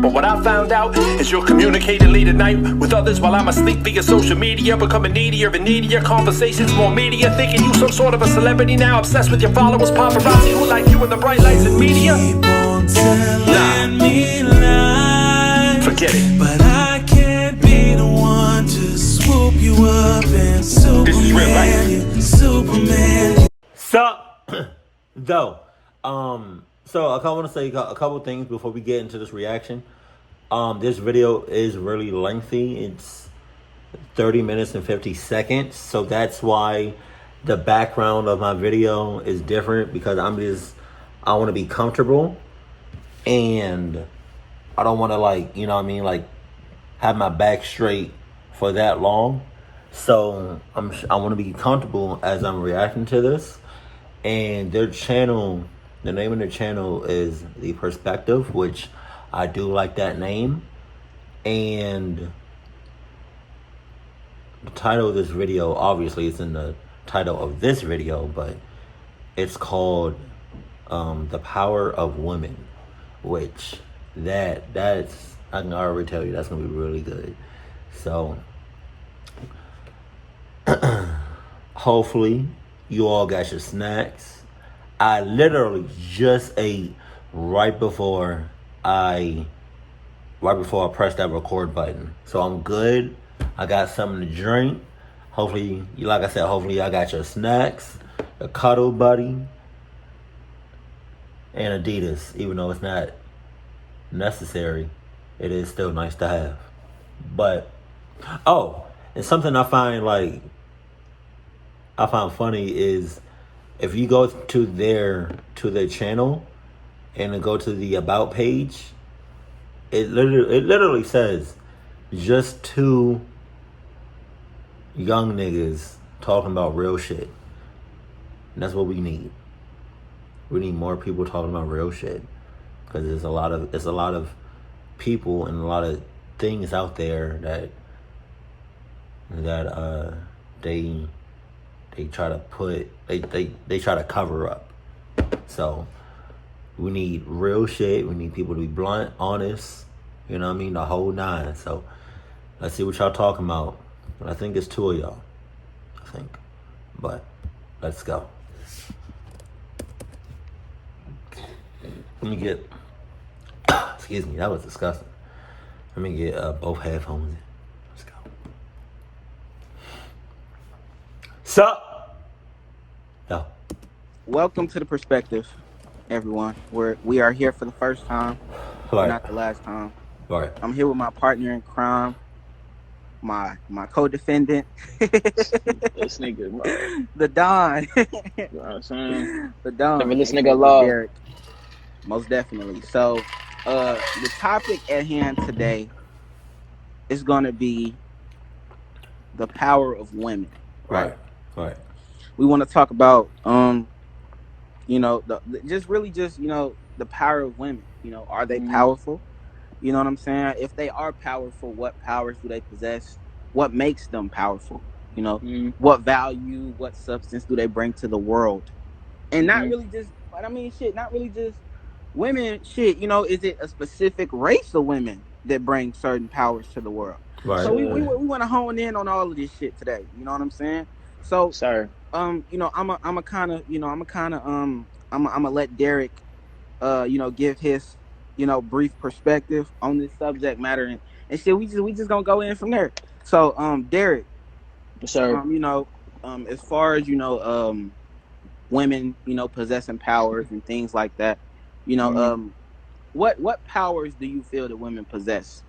But what I found out is you're communicating late at night with others while I'm asleep via social media, becoming needier and needier, conversations more media, thinking you some sort of a celebrity now, obsessed with your followers, paparazzi who like you in the bright lights and media. Nah, forget it. But I can't be the one to swoop you up and Superman. This is real life. Superman. So I want to say a couple things before we get into this reaction. This video is really lengthy. It's 30 minutes and 50 seconds. So that's why the background of my video is different, because I want to be comfortable, and I don't want to have my back straight for that long. So I want to be comfortable as I'm reacting to this. And their channel, the name of their channel is The Perspective, which I do like that name. And the title of this video, obviously it's in the title of this video, but it's called The Power of Women, which that's I can already tell you that's gonna be really good. So hopefully you all got your snacks. I literally just ate right before I pressed that record button. So I'm good. I got something to drink. Hopefully, like I said, hopefully I got your snacks, a cuddle buddy, and Adidas. Even though it's not necessary, it is still nice to have. But, and something I find funny is if you go to their channel and then go to the About page, it literally says just two young niggas talking about real shit. And that's what we need. We need more people talking about real shit, because there's a lot of people and a lot of things out there that they try to put, they try to cover up. So we need real shit. We need people to be blunt, honest, you know what I mean, the whole nine. So let's see what y'all talking about. But I think it's two of y'all, I think. But let's go. Let me get, excuse me, that was disgusting. Let me get both headphones in. Let's go. Sup? Yo. Welcome to The Perspective, everyone. We are here for the first time, Right. not the last time. Right. I'm here with my partner in crime, my co-defendant, This nigga, bro. the Don. You know what I'm saying? The Don. Never this nigga law. Derek. Most definitely. So, the topic at hand today is going to be the power of women. Right. Right. We want to talk about, the power of women. Are they powerful? You know what I'm saying? If they are powerful, what powers do they possess? What makes them powerful? What value, what substance do they bring to the world? And not really just women, is it a specific race of women that bring certain powers to the world? Right. So we want to hone in on all of this shit today. You know what I'm saying? So, Sir. I'm gonna let Derek, give his, brief perspective on this subject matter, and shit. We just gonna go in from there. So, Derek, Sir. As far as women, possessing powers and things like that, what powers do you feel that women possess?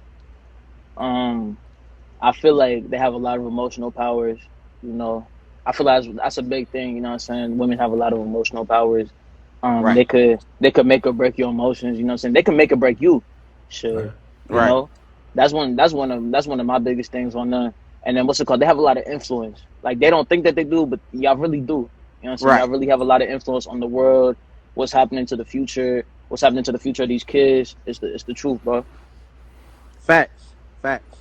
I feel like they have a lot of emotional powers. I feel like that's a big thing. You know what I'm saying? Women have a lot of emotional powers. Right. They could make or break your emotions. You know what I'm saying? They can make or break you. Sure. Right. You know? That's one of my biggest things on them. And then what's it called? They have a lot of influence. Like, they don't think that they do, but y'all really do. You know what I'm saying? Right. Y'all really have a lot of influence on the world. What's happening to the future? What's happening to the future of these kids? It's the truth, bro. Facts.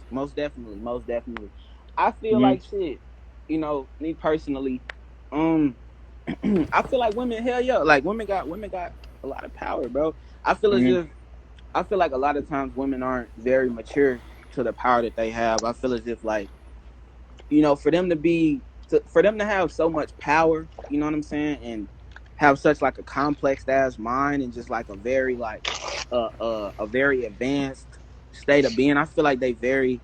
Most definitely. I feel like shit. Me personally, I feel like women, hell yeah, like women got a lot of power, bro. I feel as if I feel like a lot of times women aren't very mature to the power that they have. I feel as if like, for them for them to have so much power, you know what I'm saying, and have such like a complex ass mind and just like a very like a very advanced state of being. I feel like they very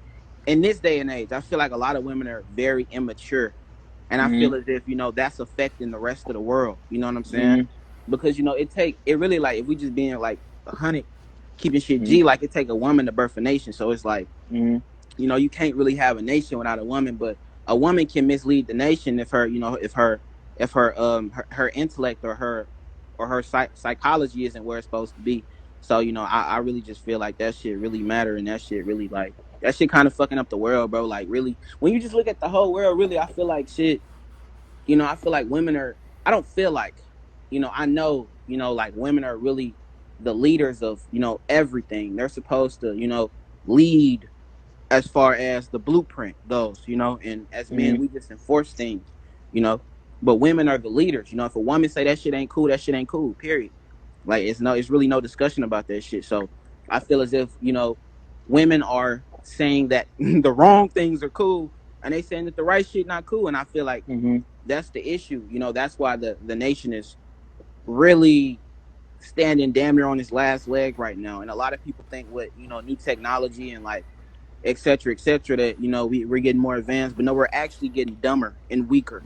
in this day and age. I feel like a lot of women are very immature, and I feel as if that's affecting the rest of the world. You know what I'm saying? Because it really like if we just being like 100, keeping shit G, like it take a woman to birth a nation. So it's like you can't really have a nation without a woman, but a woman can mislead the nation if her intellect or her psychology isn't where it's supposed to be. So I really just feel like that shit really matter, and that shit really like that shit kind of fucking up the world, bro. Like really, when you just look at the whole world, really, I feel like shit. I feel like women are. I don't feel like, I know, like women are really the leaders of everything. They're supposed to lead as far as the blueprint goes, and as men, we just enforce things, but women are the leaders. If a woman say that shit ain't cool, that shit ain't cool, period. Like it's really no discussion about that shit. So I feel as if, women are saying that the wrong things are cool and they saying that the right shit not cool. And I feel like that's the issue. That's why the nation is really standing damn near on its last leg right now. And a lot of people think with, new technology and like et cetera, that we're getting more advanced, but no, we're actually getting dumber and weaker.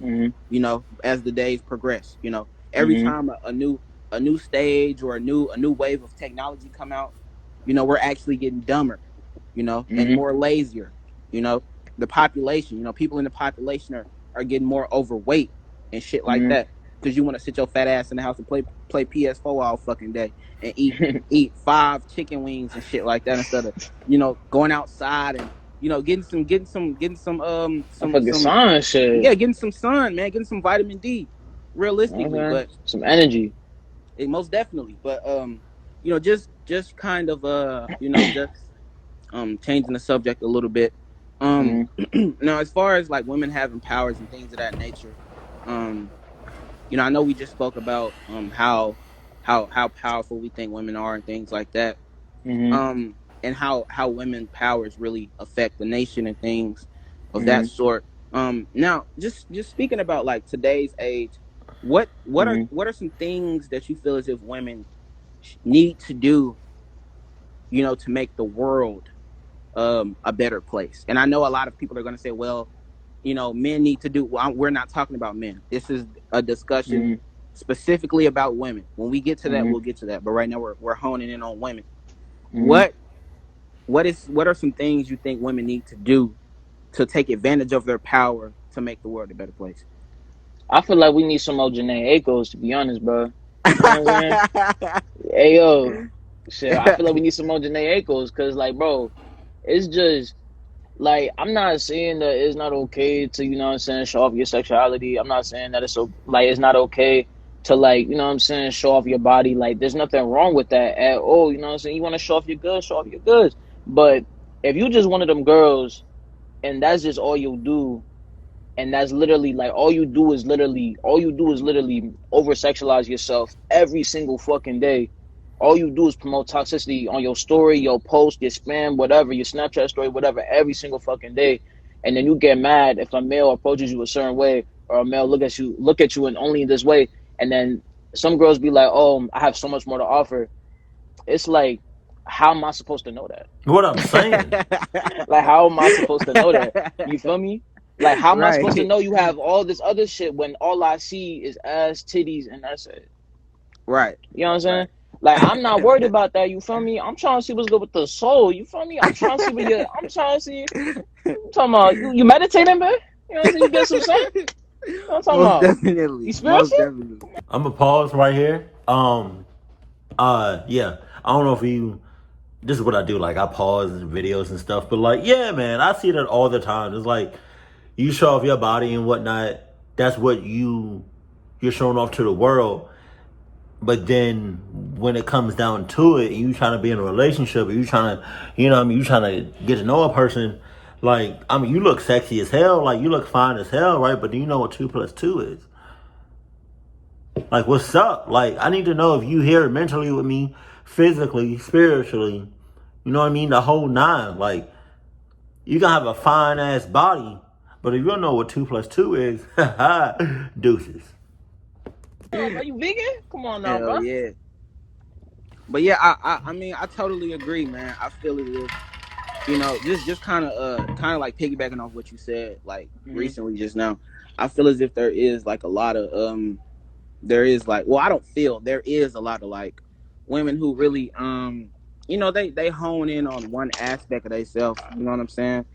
As the days progress. Every time a new stage or a new wave of technology come out, we're actually getting dumber, and more lazier. The population, people in the population are getting more overweight and shit like that, because you want to sit your fat ass in the house and play PS4 all fucking day and eat 5 chicken wings and shit like that, instead of going outside and getting some sun shit. Yeah, getting some sun, man, getting some vitamin D, realistically. But some energy. Most definitely. But just kind of just changing the subject a little bit. Now, as far as like women having powers and things of that nature, I know we just spoke about how powerful we think women are and things like that. And how women powers really affect the nation and things of that sort. Now, just speaking about like today's age, what are some things that you feel as if women need to do, to make the world a better place? And I know a lot of people are going to say, well, men need to do. Well, we're not talking about men. This is a discussion specifically about women. When we get to that, we'll get to that. But right now, we're honing in on women. What are some things you think women need to do to take advantage of their power to make the world a better place? I feel like we need some more Janae Akos, to be honest, bro. You know what I'm saying? Hey, yo. Shit, I feel like we need some more Janae Akos, because, like, bro, it's just, like, I'm not saying that it's not okay to, show off your sexuality. I'm not saying that it's not okay to, like, show off your body. Like, there's nothing wrong with that at all. You know what I'm saying? You want to show off your goods, show off your goods. But if you just one of them girls and that's just all you do, and that's literally like all you do is literally over sexualize yourself every single fucking day. All you do is promote toxicity on your story, your post, your spam, whatever, your Snapchat story, whatever, every single fucking day. And then you get mad if a male approaches you a certain way, or a male look at you and only in this way. And then some girls be like, oh, I have so much more to offer. It's like, how am I supposed to know that? What I'm saying. Like, how am I supposed to know that? You feel me? Like, how am I supposed to know you have all this other shit when all I see is ass, titties, and that's it? Right. You know what I'm saying? Right. Like, I'm not worried about that. You feel me? I'm trying to see what's good with the soul. You feel me? I'm trying to see I'm trying to see. I'm talking about you meditating, man? You know what I'm saying? You get some sun? You know what I'm talking about? Definitely. You spiritual? I'm gonna pause right here. Yeah. I don't know if you. This is what I do. Like, I pause videos and stuff. But like, yeah, man, I see that all the time. It's like, you show off your body and whatnot. That's what you're showing off to the world. But then when it comes down to it, and you trying to be in a relationship, or you trying to, you trying to get to know a person. Like, you look sexy as hell. Like, you look fine as hell, right? But do you know what 2 + 2 is? Like, what's up? Like, I need to know if you here mentally with me, physically, spiritually. You know what I mean? The whole nine. Like, you can have a fine ass body, but if you don't know what 2 + 2 is, deuces. Oh, bro, you vegan? Come on now, Hell bro. yeah. But yeah, I mean, I totally agree, man. I feel as if, just kind of like piggybacking off what you said, like recently just now. I feel as if there is like a lot of there is like, well, I don't feel there is a lot of like women who really they hone in on one aspect of themselves, you know what I'm saying?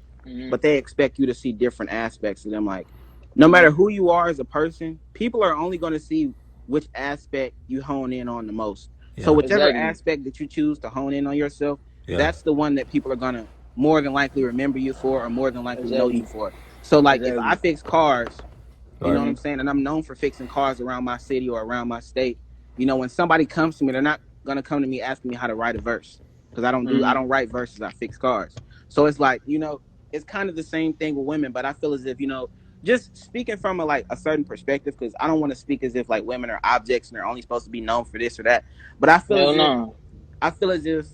But they expect you to see different aspects of them. Like, no matter who you are as a person, people are only going to see which aspect you hone in on the most. So Yeah. whichever Exactly. aspect that you choose to hone in on yourself, Yeah. that's the one that people are going to more than likely remember you for, or more than likely know you Exactly. for. So like, if I Exactly. fix cars, you know Right. what I'm saying, and I'm known for fixing cars around my city or around my state, when somebody comes to me, they're not going to come to me asking me how to write a verse, because I don't write verses, I fix cars. So it's like, it's kind of the same thing with women, but I feel as if, just speaking from a certain perspective, because I don't want to speak as if like women are objects and they're only supposed to be known for this or that. But Hell no. I feel as if,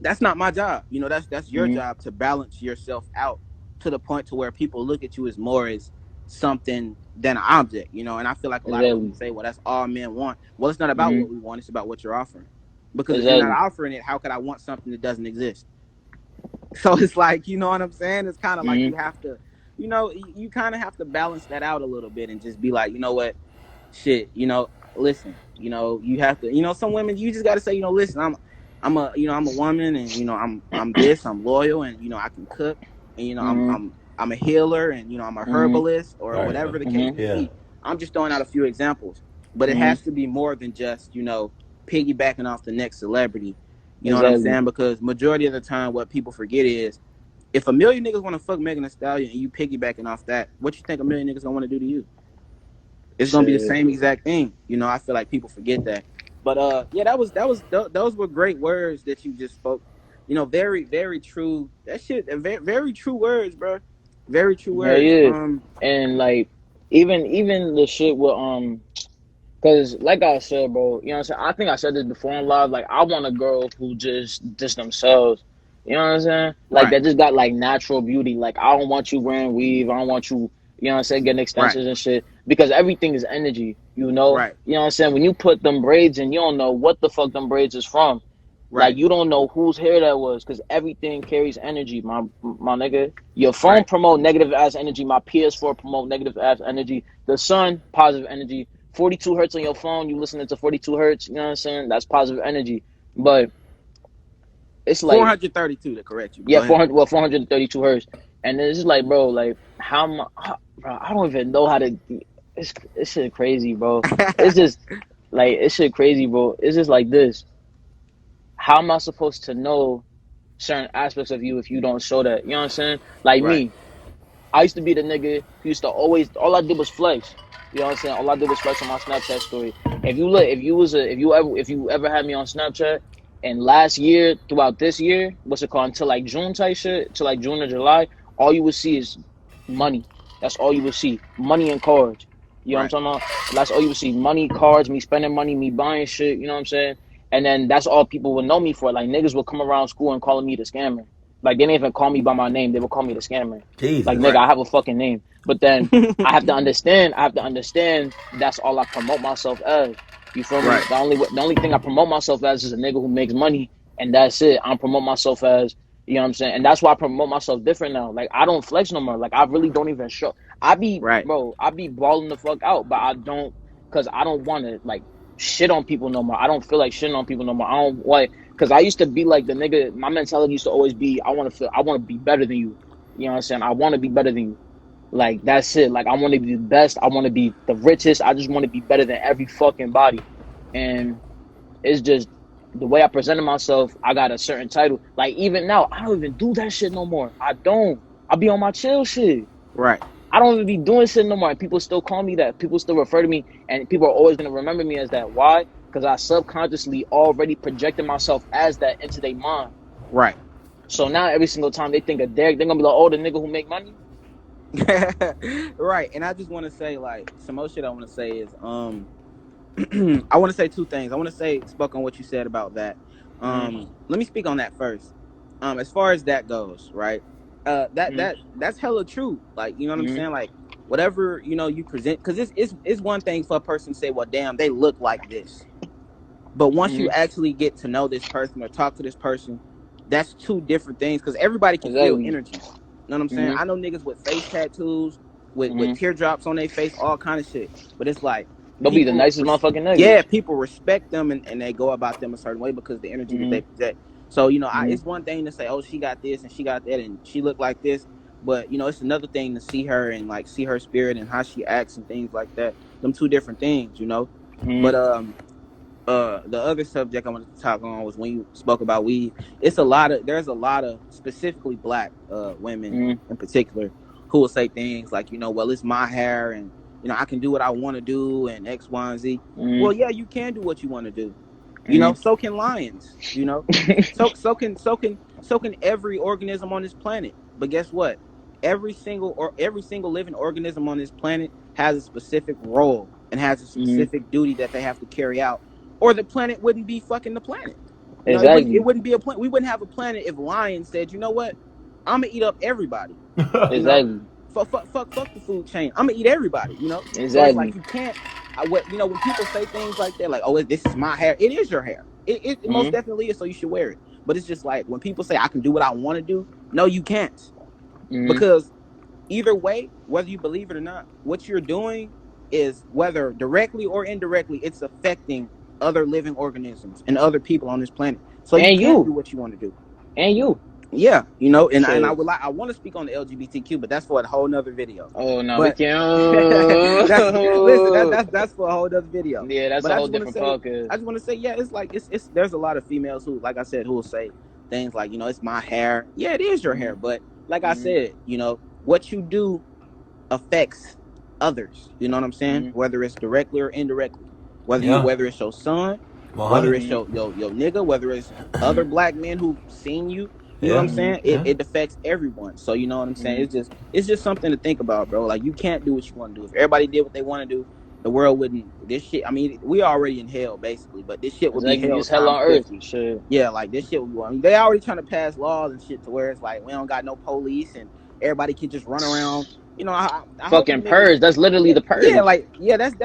that's not my job. That's your Mm-hmm. job to balance yourself out to the point to where people look at you as more as something than an object. And I feel like a lot of women Exactly. say, well, that's all men want. Well, it's not about Mm-hmm. what we want, it's about what you're offering. Because if you're not Exactly. offering it, how could I want something that doesn't exist? So it's like, you know what I'm saying? It's kind of like Mm-hmm. you have to, you kind of have to balance that out a little bit and just be like, you know what, shit, listen, you have to, some women, you just got to say, listen, I'm a woman, and I'm this, I'm loyal, and I can cook, and Mm-hmm. I'm a healer, and I'm a Mm-hmm. herbalist, or Right. whatever the case Mm-hmm. may Yeah. be. I'm just throwing out a few examples, but it Mm-hmm. has to be more than just piggybacking off the next celebrity. You know what I'm Exactly. saying? Because majority of the time, what people forget is, if a million niggas want to fuck Megan Thee Stallion and you piggybacking off that, what you think a million niggas gonna want to do to you? It's gonna be the Shit. same exact thing. I feel like people forget that. But yeah, those were great words that you just spoke. Very very true. That shit, very, very true words, bro. Very true Hell words. yeah. And like even the shit with cause like I said, bro, you know what I'm saying? I think I said this before in live. Like I want a girl who just themselves. You know what I'm saying? Like Right, that just got like natural beauty. Like I don't want you wearing weave. I don't want you, you know what I'm saying, getting right, extensions and shit. Because everything is energy, you know? right, You know what I'm saying? When you put them braids in, you don't know what the fuck them braids is from. Like right, you don't know whose hair that was, because everything carries energy, my nigga. Your phone right, promote negative ass energy. My PS4 promote negative ass energy. The sun, positive energy. 42 hertz on your phone, you listening to 42 hertz. You know what I'm saying? That's positive energy. But it's like, 432 to correct you, but yeah, go ahead. 400, well, 432 hertz, and it's just like, bro, like bro, I don't even know how to. It's shit crazy, bro. It's just like it's shit crazy, bro. It's just like this. How am I supposed to know certain aspects of you if you don't show that? You know what I'm saying? Like Right, me, I used to be the nigga who used to always, all I did was flex. You know what I'm saying? All I did was flex on my Snapchat story. If you look, if you ever had me on Snapchat, and last year throughout this year, what's it called, until like June type shit, till like June or July, all you would see is money. That's all you would see, money and cards. You know what I'm right, talking about? That's all you would see, money, cards, me spending money, me buying shit. You know what I'm saying? And then that's all people would know me for. Like niggas would come around school and calling me the scammer. Like they didn't even call me by my name; they would call me the scammer. Like Jesus. nigga, right. I have a fucking name. But then I have to understand that's all I promote myself as. You feel me? Right, The only thing I promote myself as is a nigga who makes money, and that's it. I don't promote myself as, you know what I'm saying? And that's why I promote myself different now. Like I don't flex no more. Like I really don't even show. right, I be balling the fuck out, but I don't, cause I don't want to like shit on people no more. I don't feel like shitting on people no more. I don't like, cause I used to be like the nigga. My mentality used to always be, I want to be better than you. You know what I'm saying? I want to be better than you. Like that's it. Like I want to be the best. I want to be the richest. I just want to be better than every fucking body. And it's just the way I presented myself. I got a certain title. Like even now, I don't even do that shit no more. I don't. I be on my chill shit. right. I don't even be doing shit no more. And people still call me that. People still refer to me, and people are always gonna remember me as that. Why? Because I subconsciously already projected myself as that into their mind. Right. So now every single time they think of Derek, they're gonna be like, "Oh, the nigga who make money." Right. And I just want to say, like, some more shit I want to say is, I want to say two things. I want to say spoke on what you said about that. Mm-hmm. Let me speak on that first. As far as that goes, right? That's hella true. Like, you know what I'm Mm-hmm. saying? Like, whatever, you present, because it's one thing for a person to say, well, damn, they look like this. But once you Mm-hmm. actually get to know this person or talk to this person, that's two different things, because everybody can feel Exactly. energy. You know what I'm saying? Mm-hmm. I know niggas with face tattoos, with Mm-hmm. teardrops on their face, all kind of shit. But it's like They'll be the nicest motherfucking yeah, niggas. people respect them, and they go about them a certain way because the energy that Mm-hmm. they project. So, Mm-hmm. it's one thing to say, oh, she got this and she got that and she looked like this, but it's another thing to see her and like see her spirit and how she acts and things like that. Them two different things. But Mm-hmm. the other subject I wanted to talk on was when you spoke about weed. There's a lot of specifically black women Mm-hmm. in particular who will say things like, well, it's my hair, and I can do what I want to do, and X, Y, and Z. Well, yeah, you can do what you want to do. Mm-hmm. So can lions. So can every organism on this planet. But guess what? Every single living organism on this planet has a specific role and has a Mm-hmm. specific duty that they have to carry out, or the planet wouldn't be fucking the planet. It wouldn't it Exactly. wouldn't be a planet. We wouldn't have a planet if lions said, you know what, I'm gonna eat up everybody. You know, Exactly. fuck the food chain. I'm gonna eat everybody. So it's like Exactly. you can't. When people say things like that, like, oh, this is my hair. It is your hair. It most Mm-hmm. definitely is. So you should wear it. But it's just like when people say I can do what I want to do. No, you can't, Mm-hmm. because either way, whether you believe it or not, what you're doing is, whether directly or indirectly, it's affecting other living organisms and other people on this planet. So you And can't do you. what you want to do. And you. Yeah, and Shit. I want to speak on the LGBTQ, but that's for a whole nother video. Oh no, we But can't. that's listen, that's for a whole other video. Yeah, that's But a I whole just want to different say, podcast. yeah, it's like it's there's a lot of females who, like I said, who will say things like, it's my hair. Yeah, it is your Mm-hmm. hair, but like I Mm-hmm. said, what you do affects others. You know what I'm saying? Mm-hmm. Whether it's directly or indirectly. Yeah, Whether it's your son, whether 100. it's your nigga, whether it's other black men who've seen you. You know what I'm Yeah, Mm-hmm. saying? It yeah. it affects everyone. So you know what I'm saying? Mm-hmm. It's just something to think about, bro. Like, you can't do what you want to do. If everybody did what they want to do, the world wouldn't. This shit. I mean, we already in hell basically, but this shit would be Exactly. hell It's hell times on earth. 50. Shit. Yeah, like this shit would be. I mean, they already trying to pass laws and shit to where it's like we don't got no police and everybody can just run around. I hope them Fucking niggas. purge. That's literally Yeah, the yeah, purge. like, yeah, that's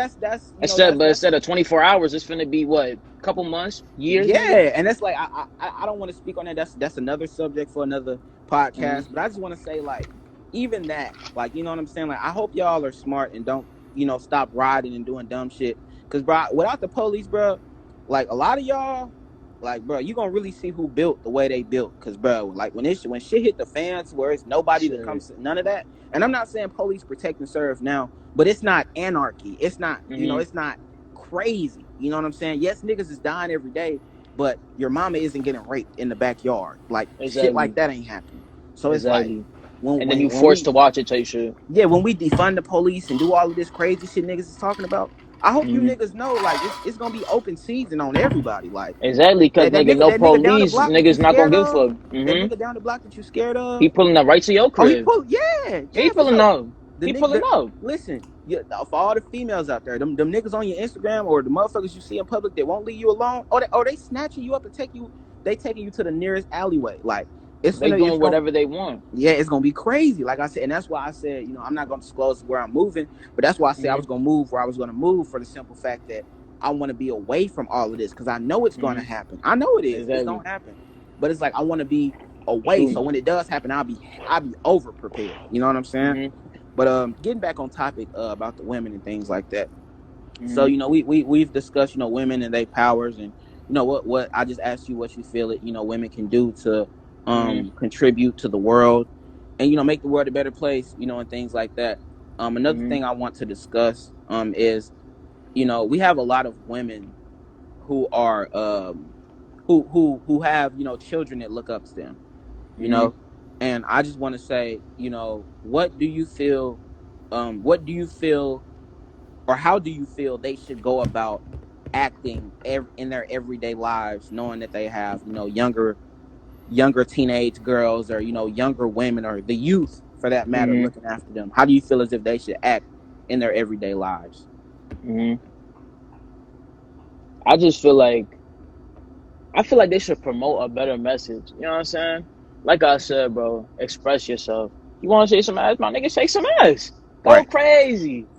But instead of 24 hours, it's finna be what? Couple months, years, maybe. yeah, and that's like I don't want to speak on that. That's another subject for another podcast. Mm-hmm. But I just want to say, like, even that, like, you know what I'm saying. Like, I hope y'all are smart and don't stop riding and doing dumb shit. Cause, bro, without the police, bro, like, a lot of y'all, like, bro, you gonna really see who built the way they built. Cause, bro, like, when shit hit the fans, where it's nobody to come, Shit. none of that. And I'm not saying police protect and serve now, but it's not anarchy. It's not, Mm-hmm. it's not crazy. You know what I'm saying? Yes, niggas is dying every day, but your mama isn't getting raped in the backyard. Like, shit like Exactly. that ain't happening. So it's like, Exactly. when And then you when when forced we to watch it type shit. yeah, when we defund the police and do all of this crazy shit niggas is talking about, I hope you Mm-hmm. niggas know, like, it's gonna be open season on everybody. Like, Exactly, cause that nigga, nigga no that nigga down the police, block that you niggas not gonna scared give a of, fuck. that Mm-hmm. nigga down the block that you scared of. He pulling up right to your Oh, he crib. pull, yeah, He for pulling sure. up. The He nigga, pulling up. listen, yeah, for all the females out there, them niggas on your Instagram or the motherfuckers you see in public that won't leave you alone, or they snatching you up and they taking you to the nearest alleyway. Like, They it's doing gonna, whatever they want. yeah, it's gonna be crazy. Like I said, and that's why I said, I'm not gonna disclose where I'm moving, but that's why I said I Mm-hmm. was gonna move where I was gonna move, for the simple fact that I want to be away from all of this, because I know it's gonna Mm-hmm. happen. I know it is. It's Exactly. gonna happen, but it's like I want to be away, True. so when it does happen, I'll be over prepared. You know what I'm saying? Mm-hmm. But getting back on topic about the women and things like that. So Mm-hmm. we've discussed women and their powers, and what I just asked you what you feel it women can do to Mm-hmm. contribute to the world, and make the world a better place, and things like that. Another Mm-hmm. thing I want to discuss is we have a lot of women who are who have children that look up to them, you Mm-hmm. know and I just want to say, what do you feel, or how do you feel they should go about acting in their everyday lives, knowing that they have younger teenage girls, or younger women, or the youth for that matter, Mm-hmm. looking after them? How do you feel as if they should act in their everyday lives? Mm-hmm. I feel like they should promote a better message. You know what I'm saying? Like I said, bro, express yourself. You want to shake some ass, my nigga, shake some ass. Go Right. crazy.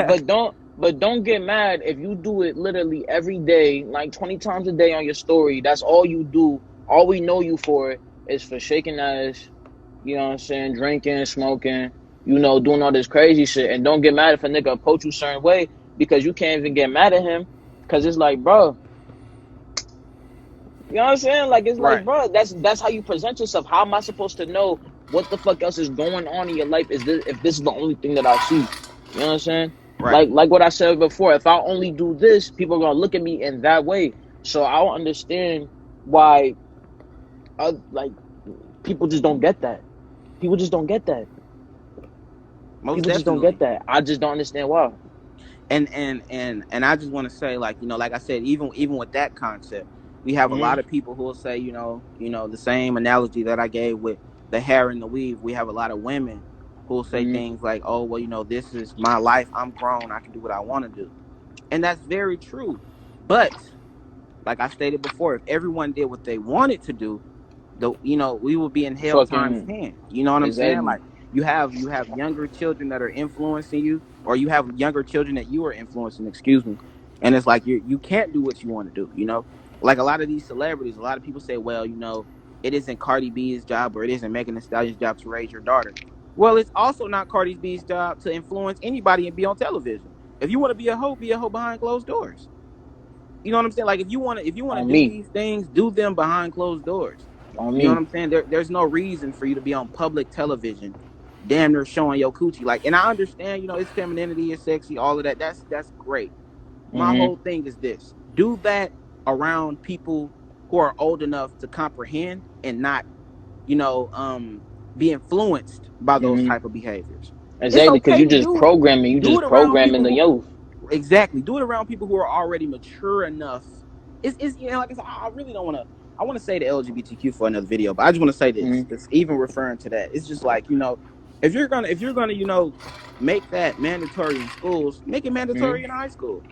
But don't get mad if you do it literally every day, like 20 times a day on your story. That's all you do. All we know you for is for shaking ass, you know what I'm saying, drinking, smoking, doing all this crazy shit. And don't get mad if a nigga approach you a certain way because you can't even get mad at him. Cause it's like, bro, you know what I'm saying? Like it's like, Right. bro, that's how you present yourself. How am I supposed to know what the fuck else is going on in your life? Is this if this is the only thing that I see? You know what I'm saying? Right. Like what I said before. If I only do this, people are gonna look at me in that way. So I don't understand why, like people just don't get that. People just don't get that. Most People just don't definitely. get that. I just don't understand why. And I just want to say, like, like I said, even with that concept, we have a lot of people who will say, the same analogy that I gave with the hair and the weave. We have a lot of women who will say things like, oh, well, this is my life, I'm grown, I can do what I want to do. And that's very true. But like I stated before, if everyone did what they wanted to do, we would be in hell times Fucking 10. You know what I'm saying? exactly. Like you have younger children that are influencing you, or you have younger children that you are influencing, excuse me. And it's like you can't do what you want to do. Like a lot of these celebrities, a lot of people say, well, it isn't Cardi B's job or it isn't Megan Thee Stallion's job to raise your daughter. Well, it's also not Cardi B's job to influence anybody and be on television. If you want to be a hoe behind closed doors. You know what I'm saying? Like if you want to On do me. these things, do them behind closed doors. On You know what me. I'm saying? There's no reason for you to be on public television, damn near showing your coochie. Like, and I understand, it's femininity, it's sexy, all of that. That's great. My Mm-hmm. whole thing is this: do that around people who are old enough to comprehend and not, be influenced by those Mm-hmm. type of behaviors. It's Exactly, because okay you to just do it. programming, you Do just it around programming people the who youth. exactly. Do it around people who are already mature enough. It's like I said, I really don't want to. I want to say the LGBTQ for another video, but I just want to say this. Mm-hmm. It's even referring to that. It's just like if you're gonna make that mandatory in schools, make it mandatory in Mm-hmm. high school.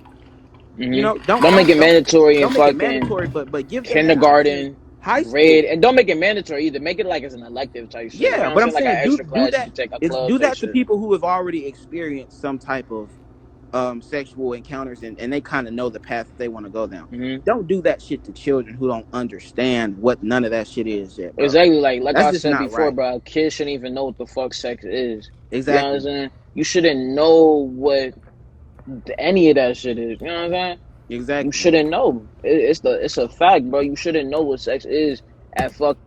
Don't Don't make don't it don't mandatory in don't make it fucking mandatory, but give them that option. kindergarten, High grade, school, and don't make it mandatory either. Make it like it's an elective type shit. You know yeah. what I'm But I'm saying? Like an saying do extra do class you that. can take a It's club do type that to shit. people who have already experienced some type of sexual encounters and they kind of know the path that they want to go down. Mm-hmm. Don't do that shit to children who don't understand what none of that shit is yet, bro. Exactly, like That's I just said not before, right. bro. Kids shouldn't even know what the fuck sex is. You know what I'm Exactly. saying? You shouldn't know what any of that shit is. You know what I'm saying? You Exactly. shouldn't know. It's a fact, bro. You shouldn't know what sex is at fuck.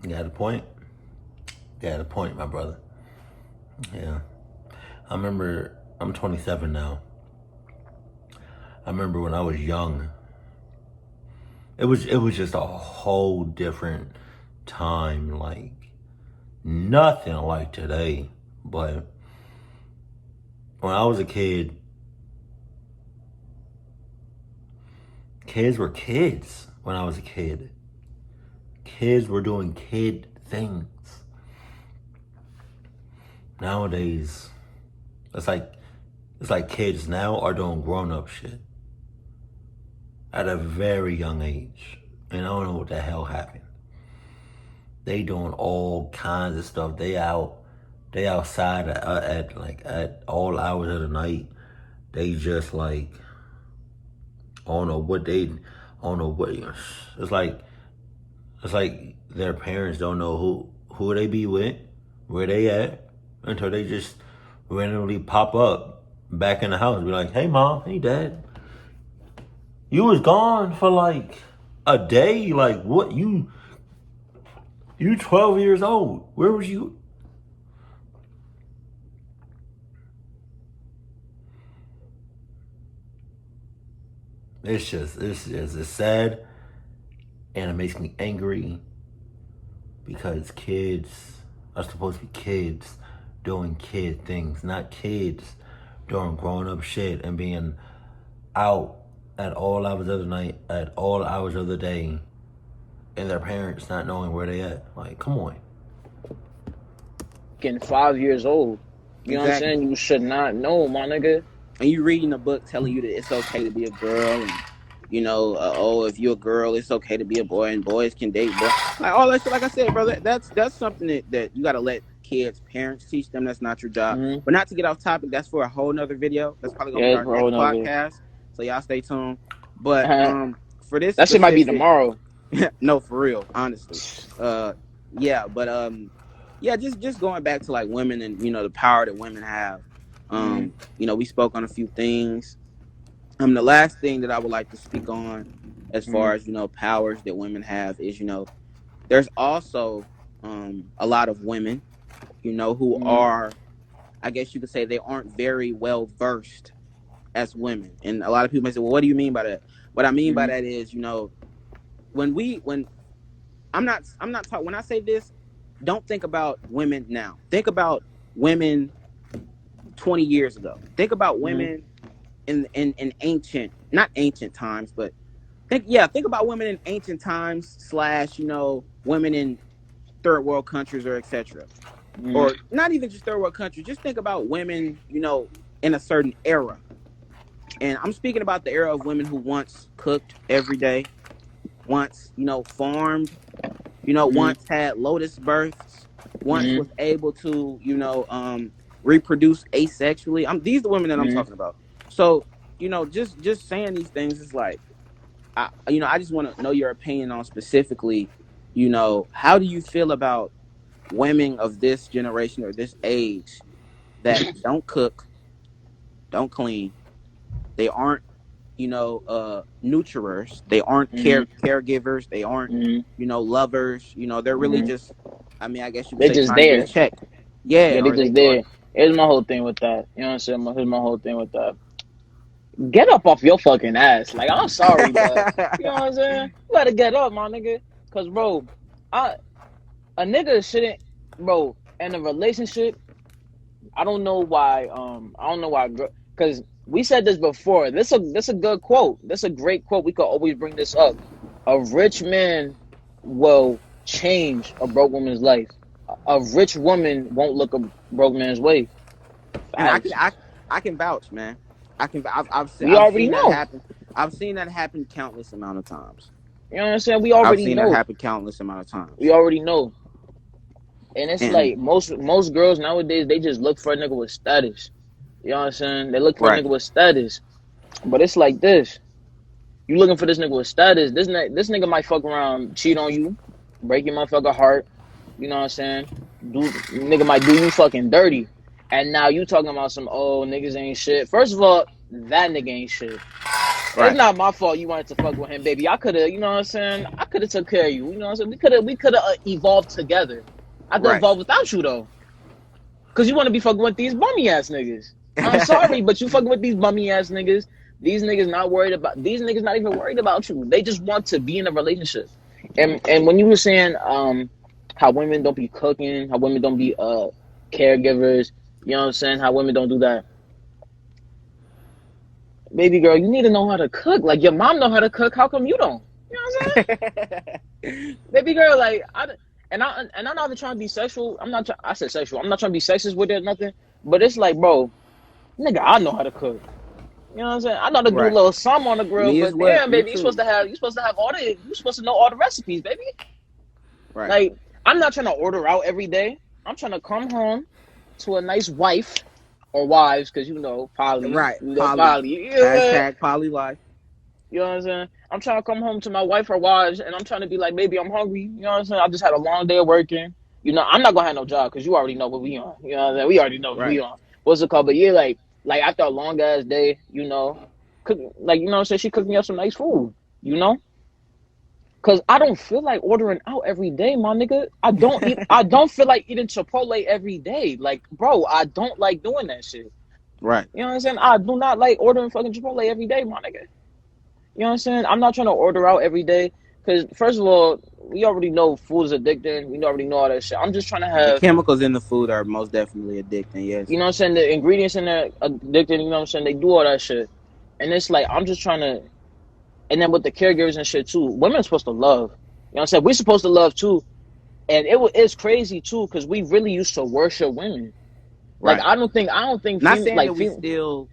You got a point? Got a point, my brother. Yeah. I remember, I'm 27 now. I remember when I was young, it was just a whole different time, like nothing like today. But when I was a kid, kids were kids when I was a kid. Kids were doing kid things. Nowadays, it's like kids now are doing grown up shit at a very young age. And I don't know what the hell happened. They doing all kinds of stuff. They outside at all hours of the night. They just like I don't know what they I don't know what it's like their parents don't know who they be with, where they at, until they just randomly pop up back in the house. Be like, hey mom, hey dad, you was gone for like a day. Like what you 12 years old. Where was you? It's sad and it makes me angry because kids are supposed to be kids doing kid things, not kids doing grown up shit and being out at all hours of the night, at all hours of the day, and their parents not knowing where they at. Like, come on. Fucking 5 years old. You know what I'm saying? You should not know, my nigga. And you reading a book telling you that it's okay to be a girl, and oh, if you're a girl, it's okay to be a boy, and boys can date boy. Like all that shit. Like I said, bro, that's something that you got to let kids, parents teach them. That's not your job. Mm-hmm. But not to get off topic, that's for a whole nother video. That's probably gonna be our next podcast. So y'all stay tuned. But for this, that shit might be tomorrow. No, for real, honestly. Yeah, but yeah, just going back to like women and the power that women have. We spoke on a few things. The last thing that I would like to speak on, as far as powers that women have, is there's also a lot of women, who are, I guess you could say, they aren't very well versed as women, and a lot of people may say, well, what do you mean by that? What I mean by that is, when I'm not talking, when I say this, don't think about women now. Think about women 20 years ago. Think about women in ancient, not ancient times, but think about women in ancient times / women in third world countries or etc. Or not even just third world countries. Just think about women, in a certain era. And I'm speaking about the era of women who once cooked every day, once, farmed, once had lotus births, once was able to, reproduce asexually. These are the women that I'm talking about. So, just saying these things is like, I just want to know your opinion on specifically, how do you feel about women of this generation or this age that don't cook, don't clean, they aren't, nurturers, they aren't caregivers, they aren't, lovers, they're really just, I guess you could say just trying to get a check. Yeah, they just there. Here's my whole thing with that. You know what I'm saying? Here's my whole thing with that. Get up off your fucking ass. Like, I'm sorry, but you know what I'm saying? You gotta get up, my nigga. Cause bro, a nigga shouldn't, bro, in a relationship. I don't know why. Cause we said this before. This a good quote. This a great quote. We could always bring this up. A rich man will change a broke woman's life. A rich woman won't look a broke man's way. And I can vouch, man. I've seen that happen. I've seen that happen countless amount of times. You know what I'm saying? We already know. I've seen that happen countless amount of times. We already know. And it's like most girls nowadays, they just look for a nigga with status. You know what I'm saying? They look for a nigga with status. But it's like this. You looking for this nigga with status. This nigga might fuck around, cheat on you, break your motherfucker heart. You know what I'm saying? Nigga might do you fucking dirty. And now you talking about some, niggas ain't shit. First of all, that nigga ain't shit. Right. It's not my fault you wanted to fuck with him, baby. I could have, you know what I'm saying? I could have took care of you. You know what I'm saying? We could have evolved together. I could have evolved without you, though. Because you want to be fucking with these bummy ass niggas. I'm sorry, but you fucking with these bummy ass niggas. These niggas not even worried about you. They just want to be in a relationship. And when you were saying how women don't be cooking, how women don't be caregivers, you know what I'm saying? How women don't do that. Baby girl, you need to know how to cook. Like, your mom know how to cook. How come you don't? You know what I'm saying? Baby girl, like, I'm not even trying to be sexual. I said sexual. I'm not trying to be sexist with it or nothing. But it's like, bro, nigga, I know how to cook. You know what I'm saying? I know to do a little something on the grill, but damn, baby, you're supposed to know all the recipes, baby. Right. Like, I'm not trying to order out every day. I'm trying to come home to a nice wife or wives, because poly. Right. Poly. Yeah. #poly life. You know what I'm saying? I'm trying to come home to my wife or wives, and I'm trying to be like, baby, I'm hungry. You know what I'm saying? I just had a long day of working. I'm not gonna have no job because you already know what we on. You know what I'm saying? We already know what we on. What's it called? But yeah, like after a long ass day, cook, like, you know what I'm saying? She cooked me up some nice food, Cause I don't feel like ordering out every day, my nigga. I don't feel like eating Chipotle every day. Like, bro, I don't like doing that shit. Right. You know what I'm saying? I do not like ordering fucking Chipotle every day, my nigga. You know what I'm saying? I'm not trying to order out every day. Because, first of all, we already know food is addicting. We already know all that shit. I'm just trying to have... The chemicals in the food are most definitely addicting, yes. You know what I'm saying? The ingredients in there addicting, you know what I'm saying? They do all that shit. And it's like, I'm just trying to... And then with the caregivers and shit, too. Women are supposed to love. You know what I'm saying? We're supposed to love, too. And it's crazy, too, because we really used to worship women. Like Right. I don't think Not saying that we still.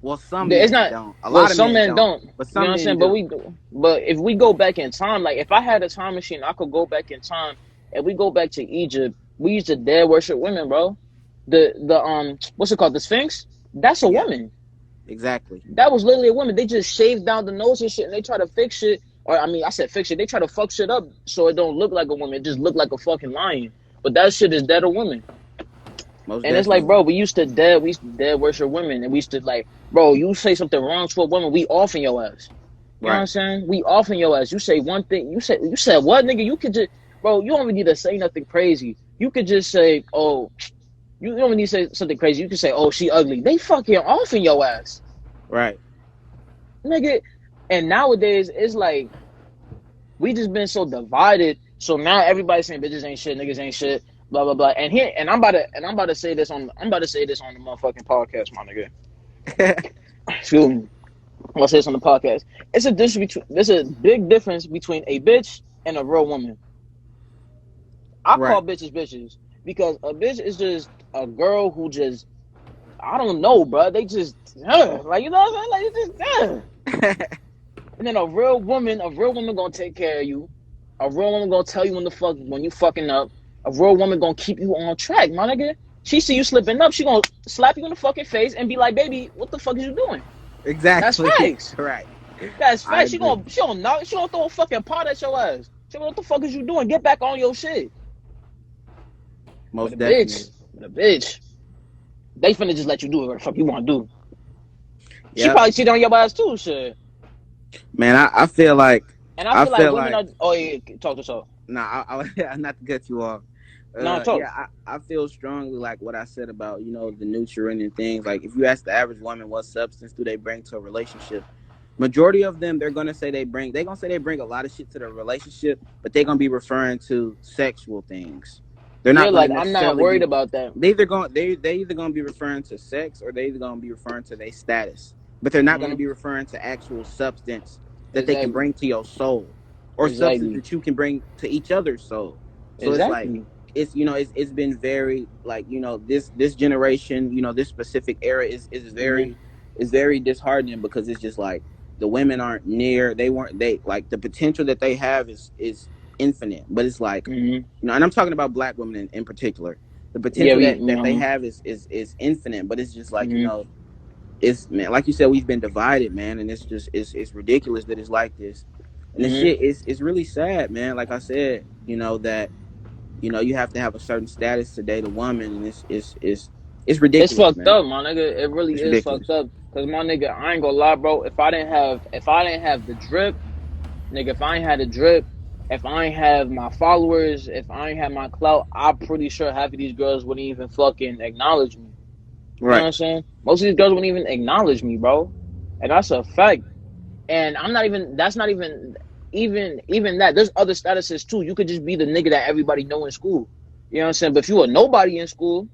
Well, some it's men not. don't. A Well, lot of some men men don't, don't. but You know some what I'm men saying? But do. but if we go back in time, like if I had a time machine, I could go back in time. If we go back to Egypt, we used to dead worship women, bro. The what's it called? The Sphinx? That's a Yeah, woman. exactly. That was literally a woman. They just shaved down the nose and shit, and they try to fix shit. Or I mean, I said fix it. They try to fuck shit up so it don't look like a woman. It just look like a fucking lion. But that shit is dead a woman. Most And it's like, definitely. bro, we used to dead worship women, and we used to like, bro, you say something wrong to a woman, we offing your ass. You know what I'm Right. saying? We offing your ass. You say one thing, you said what, nigga? You could just, bro, you don't even need to say nothing crazy. You could just say, oh, you don't even need to say something crazy. You can say, oh, she ugly. They fucking offing your ass, Right. nigga. And nowadays, it's like we just been so divided. So now everybody's saying bitches ain't shit, niggas ain't shit, blah blah blah. And here, and I'm about to say this on, I'm about to say this on the motherfucking podcast, my nigga. Excuse me. I'm gonna say this on the podcast. It's a difference between. There's a big difference between a bitch and a real woman. I Right. call bitches bitches because a bitch is just a girl who just, I don't know, bro. They just like, you know what I'm saying? Like it's just. And then a real woman gonna take care of you. A real woman gonna tell you when you fucking up. A real woman gonna keep you on track, my nigga. She see you slipping up, she gonna slap you in the fucking face and be like, "Baby, what the fuck is you doing?" That's Exactly. facts. Right. That's I facts. agree. She gonna knock. She gonna throw a fucking pot at your ass. She gonna, what the fuck is you doing? Get back on your shit. But Most definitely. the bitch, they finna just let you do what the fuck you want to do. She Yep. probably cheated on your ass too, shit. Man, I feel like And I I feel like feel women like are. Oh yeah, talk to so. nah. Not to cut you off. No, talk. Yeah, I feel strongly like what I said about the nurturing and things. Like if you ask the average woman what substance do they bring to a relationship, majority of them they're gonna say they bring a lot of shit to the relationship, but they're gonna be referring to sexual things. They're Yeah, not gonna like I'm not necessarily worried be. about that. They either gonna be referring to sex or they either gonna be referring to their status, but they're not gonna Hmm. be referring to actual substance that they can Exactly. bring to your soul or substance Exactly. that you can bring to each other's soul. So it's like Exactly. it's been very like this generation, this specific era Hmm. is very disheartening because it's just like the women aren't near, they like the potential that they have is infinite, but it's like Hmm. and I'm talking about black women in particular. The Yeah, potential we. that they have is infinite, but it's just like Hmm. it's, man, like you said, we've been divided, man, and it's just it's ridiculous that it's like this, and the Hmm. shit is really sad, man. Like I said, that you have to have a certain status to date a woman, and it's It's ridiculous, fucked man. up, my nigga. It really It's is fucked ridiculous. up. Cause my nigga, I ain't gonna lie, bro. If I didn't have the drip, nigga, if I ain't had the drip, if I ain't have my followers, if I ain't had my clout, I'm pretty sure half of these girls wouldn't even fucking acknowledge me. You know what Right. I'm saying? Most of these girls wouldn't even acknowledge me, bro. And that's a fact. And I'm not even. That's not even that. There's other statuses too. You could just be the nigga that everybody know in school. You know what I'm saying? But if you are nobody in school,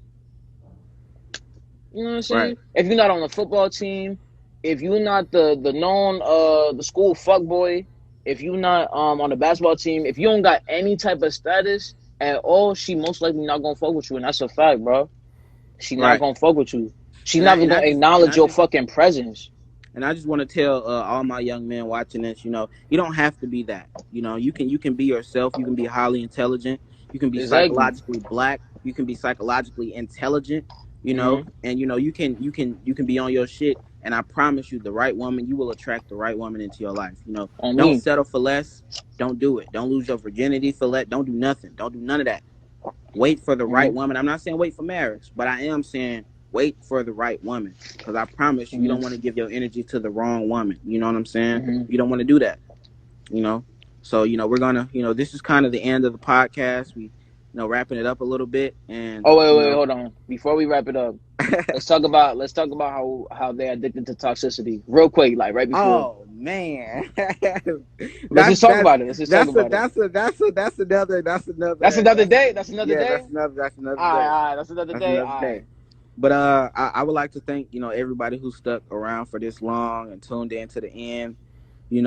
you know what I'm Right. saying? If you're not on the football team, if you're not the known the school fuck boy, if you're not on the basketball team, if you don't got any type of status at all, she most likely not gonna fuck with you, and that's a fact, bro. She not Right. gonna fuck with you. She And I never and I gonna just and acknowledge I your just fucking presence. And I just want to tell all my young men watching this, you don't have to be that. You can be yourself. You can be highly intelligent. You can be Exactly. psychologically black. You can be psychologically intelligent. Hmm. And you can be on your shit. And I promise you, the right woman, you will attract the right woman into your life. On Don't me. settle for less. Don't do it. Don't lose your virginity for less. Don't do nothing. Don't do none of that. Wait for the right Hmm. woman. I'm not saying wait for marriage, but I am saying wait for the right woman. Because I promise you, you Hmm. don't want to give your energy to the wrong woman. You know what I'm saying? Hmm. You don't want to do that. You know. So we're gonna this is kind of the end of the podcast. We wrapping it up a little bit, and Oh wait, hold on. Before we wrap it up, let's talk about how they're addicted to toxicity real quick, like right before. oh man, Let's just talk that's about it. Let's just talk about it. that's another That's another day. That's another yeah, day. that's another All right, day. all right. That's another That's day. another All day. right. But I would like to thank everybody who stuck around for this long and tuned in to the end.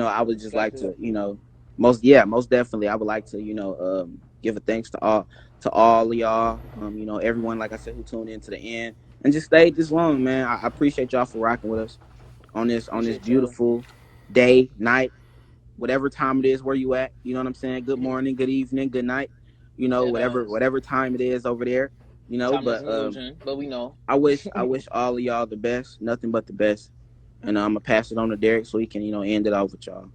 I would just like to most definitely I would like to give a thanks to all of y'all. Everyone, like I said, who tuned in to the end. and just stayed this long, man. I appreciate y'all for rocking with us on this Appreciate y'all. beautiful day, night, whatever time it is where you at. You know what I'm saying? Good morning, good evening, good night. You know, Dead ass. whatever time it is over there. You know, Time is but an illusion, but we know. I wish all of y'all the best, nothing but the best. And I'm gonna pass it on to Derek so he can, you know, end it off with y'all.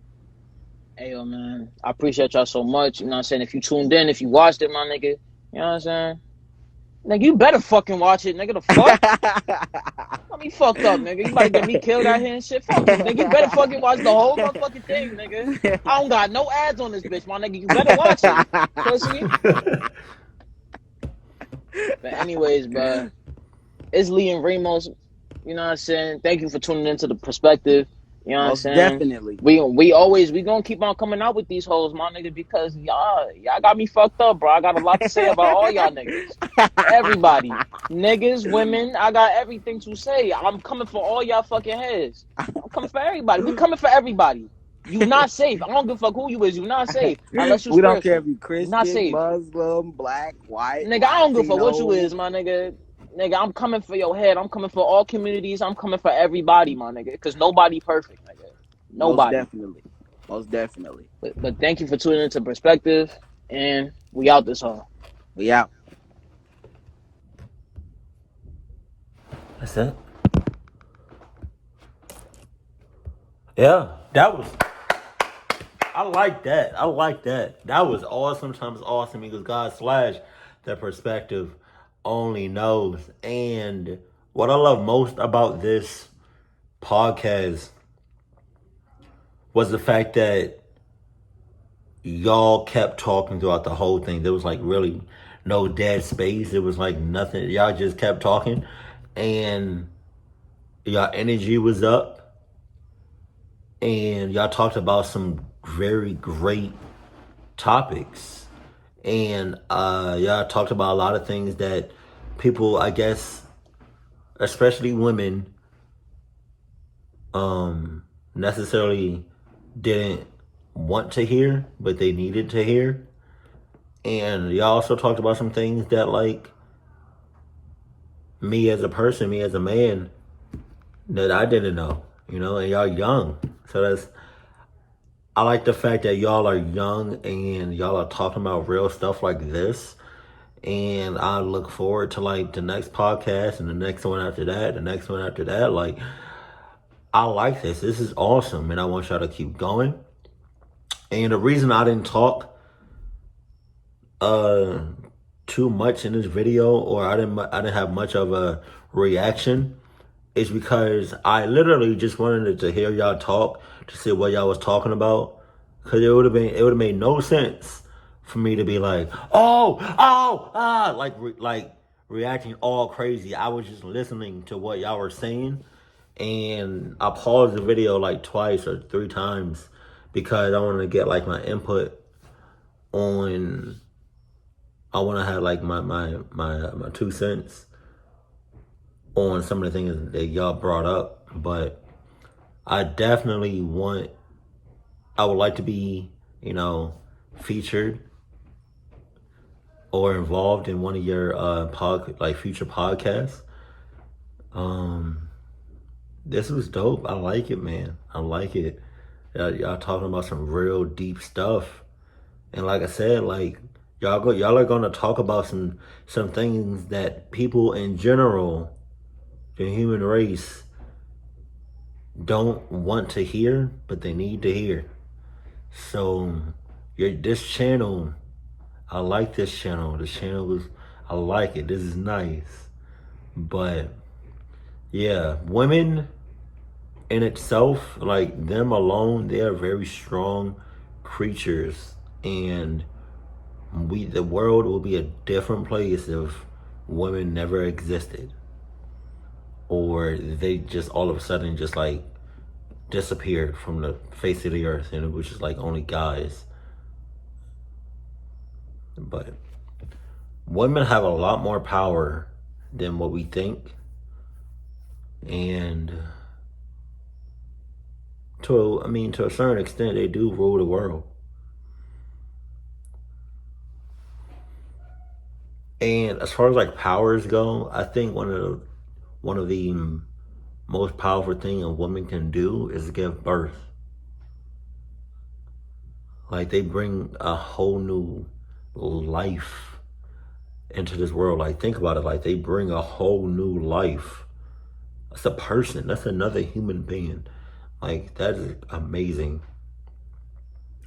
Hey, yo, man. I appreciate y'all so much. You know what I'm saying? If you tuned in, if you watched it, my nigga, you know what I'm saying? Nigga, you better fucking watch it, nigga. The fuck? Got me fucked up, nigga. You about to get me killed out here and shit. Fuck you, nigga. You better fucking watch the whole motherfucking thing, nigga. I don't got no ads on this bitch, my nigga. You better watch it. Pussy. But anyways, bro. It's Lee and Ramos. You know what I'm saying? Thank you for tuning into the perspective. You know what I'm Most saying? definitely. We gonna keep on coming out with these hoes, my nigga, because y'all got me fucked up, bro. I got a lot to say about all y'all niggas. Everybody. Niggas, women, I got everything to say. I'm coming for all y'all fucking heads. I'm coming for everybody. We coming for everybody. You not safe. I don't give a fuck who you is. You not safe. Unless you We don't care spiritual. if you You not Christian, safe. Muslim, black, white, Nigga, I don't give a fuck what you Latino. is, my nigga. Nigga, I'm coming for your head. I'm coming for all communities. I'm coming for everybody, my nigga. Because nobody perfect, nigga. Most Nobody. definitely. Most definitely. But thank you for tuning into Perspective. And we out this hole. We out. That's it. Yeah, that was. I like that. I like that. That was awesome. Times awesome because God slash the perspective only knows. And what I love most about this podcast was the fact that y'all kept talking throughout the whole thing. There was like really no dead space. It was like nothing. Y'all just kept talking, and y'all energy was up, and y'all talked about some very great topics, and y'all talked about a lot of things that people, I guess, especially women, necessarily didn't want to hear, but they needed to hear. And y'all also talked about some things that, like, me as a person, me as a man, that I didn't know, you know, and y'all young. So I like the fact that y'all are young and y'all are talking about real stuff like this. And I look forward to, like, the next podcast and the next one after that, the next one after that. Like, I like this. This is awesome. And I want y'all to keep going. And the reason I didn't talk too much in this video, or I didn't have much of a reaction, is because I literally just wanted to hear y'all talk to see what y'all was talking about. Cause it would have made no sense for me to be like, like reacting all crazy. I was just listening to what y'all were saying, and I paused the video like twice or three times because I wanted to get like my input on. I want to have like my 2 cents on some of the things that y'all brought up, but I definitely I would like to be, you know, featured or involved in one of your future podcasts. This was dope. I like it, man. I like it. Y'all talking about some real deep stuff, and like I said, like y'all are gonna talk about some things that people in general, the human race, don't want to hear, but they need to hear. So, this channel, I like this channel. This channel I like it. This is nice. But yeah, women in itself, like them alone, they are very strong creatures, and the world will be a different place if women never existed, or they just all of a sudden just like disappeared from the face of the earth and it was just like only guys. But women have a lot more power than what we think, and to a certain extent they do rule the world. And as far as like powers go, I think one of one of the most powerful thing a woman can do is give birth. Like, they bring a whole new life into this world. Like, think about it. Like, they bring a whole new life. That's a person. That's another human being. Like, that is amazing.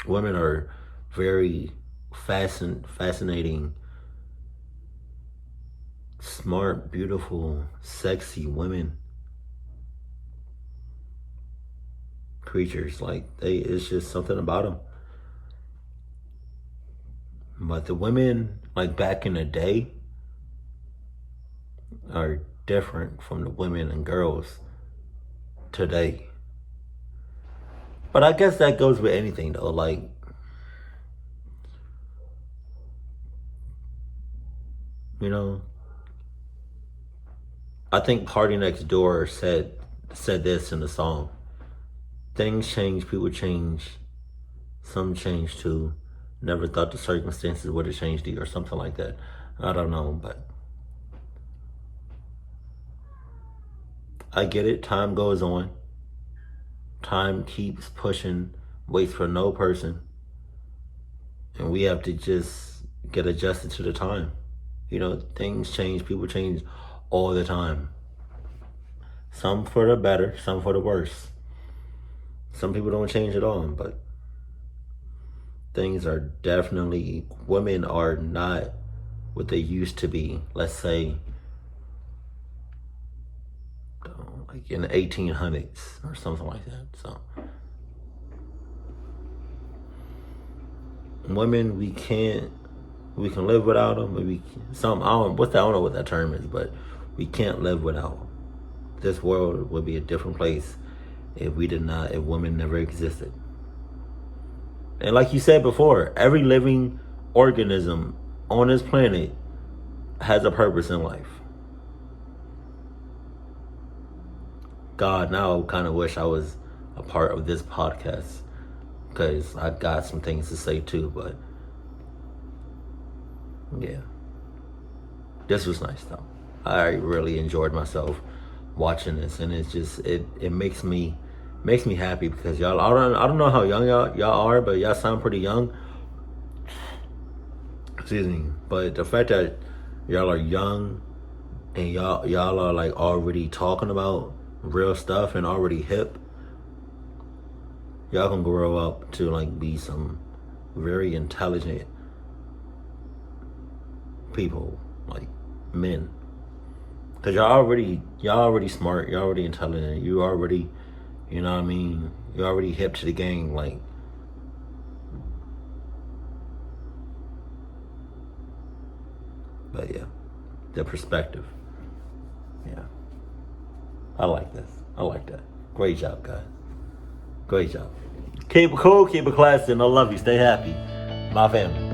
Women are very fascinating, smart, beautiful, sexy women. Creatures. Like, it's just something about them. But the women, like back in the day, are different from the women and girls today. But I guess that goes with anything though. Like, you know, I think Party Next Door said this in the song. Things change, people change, some change too. Never thought the circumstances would have changed you, or something like that. I don't know, but I get it. Time goes on. Time keeps pushing, waits for no person. And we have to just get adjusted to the time. You know, things change, people change all the time. Some for the better, some for the worse. Some people don't change at all, but things are definitely, women are not what they used to be. Let's say, like in the 1800s or something like that. So, women, we can live without them. Maybe I don't know what that term is, but we can't live without them. This world would be a different place if women never existed. And like you said before, every living organism on this planet has a purpose in life. God, now I kind of wish I was a part of this podcast, because I got some things to say too, but yeah. This was nice though. I really enjoyed myself watching this, and it's just, it makes me happy, because y'all, I don't know how young y'all are, but y'all sound pretty young. Excuse me. But the fact that y'all are young and y'all are like already talking about real stuff and already hip, y'all can grow up to like be some very intelligent people, like men. Cause y'all already smart, y'all already intelligent, you already, you know what I mean, you're already hip to the game, like. But yeah, the perspective. Yeah. I like this. I like that. Great job, guys. Great job. Keep it cool, keep it classy, and I love you. Stay happy. My family.